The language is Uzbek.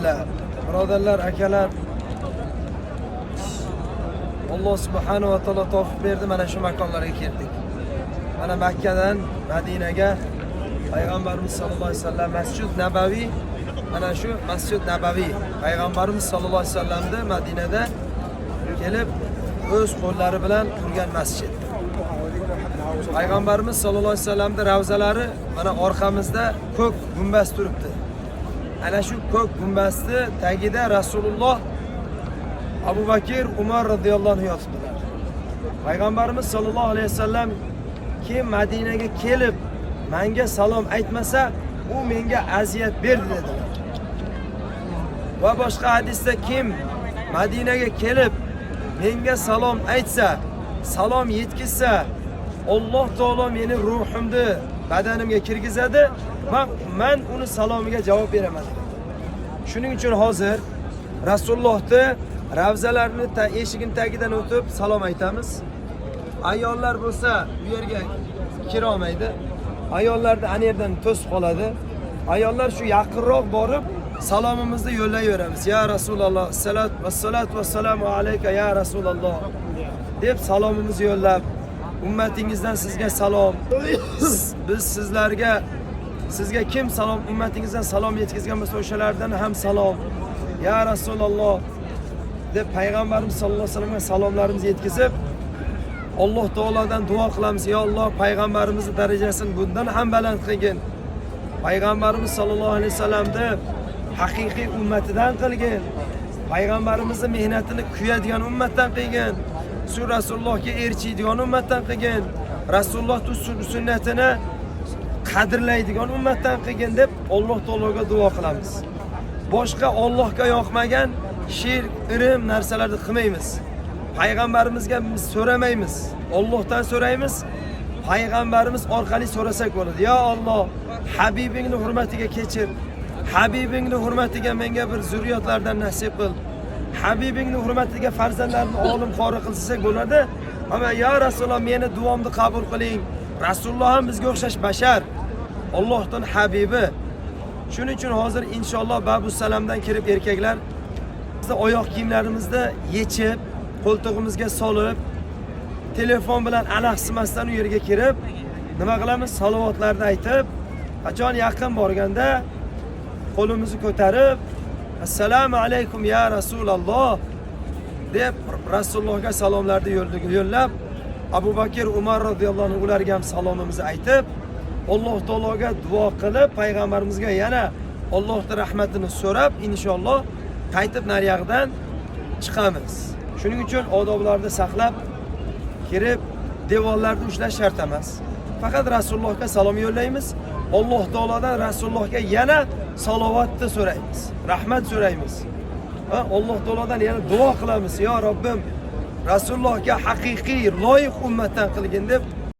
Birodarlar, akalar, Alloh subhanahu va taolo tavfiq berdi, mana shu makonlarga keldik. Mana Makkadan Madinaga Payg'ambarimiz sollallohu alayhi vasallam Masjid Nabaviy, mana shu Masjid Nabaviy Payg'ambarimiz sollallohu alayhi vasallamda Madinada kelib o'z qo'llari bilan qurgan masjid. Payg'ambarimiz sollallohu alayhi vasallamning ravzalari mana orqamizda ko'k gumbaz turibdi. Ana shu ko'k gumbazning tagida Rasululloh, Abu Bakr, Umar radhiyallohu anhu yotibdilar. Payg'ambarimiz sollallohu alayhi vasallam kim Madinaga kelib menga salom aytmasa, u menga aziyat berdi dedilar. Va boshqa hadisda kim Madinaga kelib menga salom aytsa, salom yetkizsa, Alloh taolo meni ruhimni badanimga kirgizadi, men uni salomiga javob beraman. Shuning uchun hozir Rasulullohning ravzalarini eshigini tagidan o'tib salom aytamiz. Ayollar bo'lsa bu yerga kira olmaydi. Ayollarni ana yerdan to'sib qoladi. Ayollar shu yaqinroq borib salomimizni yo'llayveramiz. Ya Rasululloh, salatu vassalamu alayka ya Rasululloh deb salomimizni yo'llab, ummatingizdan sizga salom. Biz sizga kim salom, ummatingizdan salom yetkazgan bo'lsa, o'shalardan ham salom. Ya Rasululloh deb Payg'ambarimiz sollallohu alayhi vasallamga salomlarimizni yetkazib, Alloh taolodan duo qilamiz. Ya Alloh, payg'ambarimizning darajasini bundan ham baland qilgin. Payg'ambarimiz sollallohu alayhi vasallamni haqiqiy ummatidan qilgin. Payg'ambarimizning mehnatini kuyadigan ummatdan qilgin. Shu Rasulullohga erchiydigan ummatdan qilgin. Rasulullohning sunnatini qadrlaydigan ummatdan qilgin deb Alloh taologa duo qilamiz. Boshqa Allohga yoqmagan shirk, irim narsalarni qilmaymiz. Payg'ambarimizga biz so'ramaymiz. Allohdan so'raymiz. Payg'ambarimiz orqali so'rasak bo'ladi. Ya Alloh, Habibingning hurmatiga kechir. Habibingning hurmatiga menga bir zurriyotlardan nasib qil. Habibingning hurmatiga farzandlarimni olim qori qilsak bo'ladi. Ammo ya Rasululloh, meni duomni qabul qiling. Rasululloh ham bizga o'xshash bashar. Allohdan habibi. Shuning uchun hozir inshaalloh Babu Salamdan kirib erkaklar bizning oyoq kiyimlarimizni yechib, qo'ltig'imizga solib, telefon bilan alahsimasdan u yerga kirib, nima qilamiz? Salovatlarni aytib, qachon yaqin borganda qo'limizni ko'tarib, assalomu alaykum ya Rasululloh deb Rasulullohga salomlarni yo'llab, Abu Bakr, Umar radhiyallohu anhu ularga ham salomimizni aytib, Alloh taologa duo qilib, payg'ambarimizga yana Allohning rahmatini so'rab, inshaalloh qaytib nariyog'dan chiqamiz. Shuning uchun odoblarni saqlab kirib, devorlarni ushlash shart emas. Faqat Rasulullohga salom yo'llaymiz. Alloh taolodan Rasulullohga yana salovatni so'raymiz. Rahmat so'raymiz. Va Alloh taolodan yana duo qilamiz. Ya Robbim, Rasulullohga haqiqiy loyiq ummatdan qilgin deb